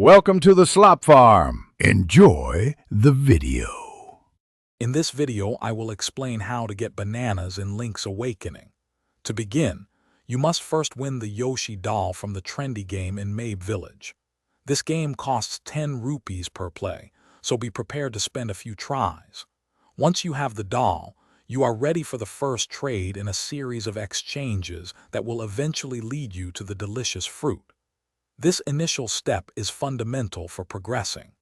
Welcome to the Slop Farm. Enjoy the video. In this video, I will explain how to get bananas in Link's Awakening. To begin, you must first win the Yoshi doll from the trendy game in Mabe Village. This game costs 10 rupees per play, so be prepared to spend a few tries. Once you have the doll, you are ready for the first trade in a series of exchanges that will eventually lead you to the delicious fruit. This initial step is fundamental for progressing.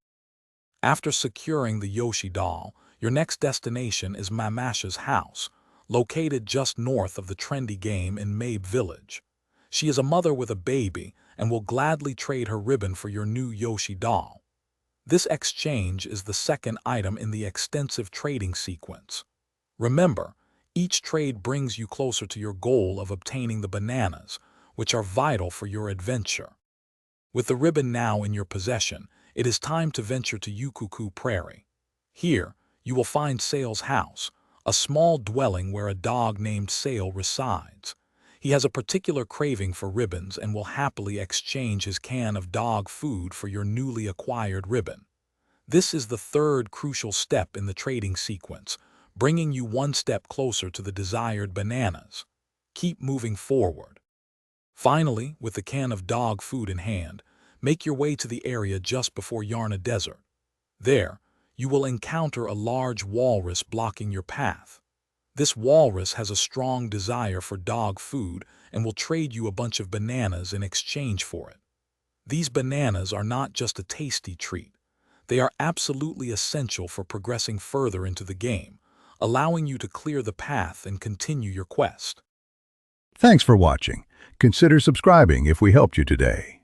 After securing the Yoshi doll, your next destination is Mamasha's house, located just north of the trendy game in Mabe Village. She is a mother with a baby and will gladly trade her ribbon for your new Yoshi doll. This exchange is the second item in the extensive trading sequence. Remember, each trade brings you closer to your goal of obtaining the bananas, which are vital for your adventure. With the ribbon now in your possession, it is time to venture to Yukuku Prairie. Here, you will find Sail's house, a small dwelling where a dog named Sail resides. He has a particular craving for ribbons and will happily exchange his can of dog food for your newly acquired ribbon. This is the third crucial step in the trading sequence, bringing you one step closer to the desired bananas. Keep moving forward. Finally, with the can of dog food in hand, make your way to the area just before Yarna Desert. There, you will encounter a large walrus blocking your path. This walrus has a strong desire for dog food and will trade you a bunch of bananas in exchange for it. These bananas are not just a tasty treat. They are absolutely essential for progressing further into the game, allowing you to clear the path and continue your quest. Thanks for watching. Consider subscribing if we helped you today.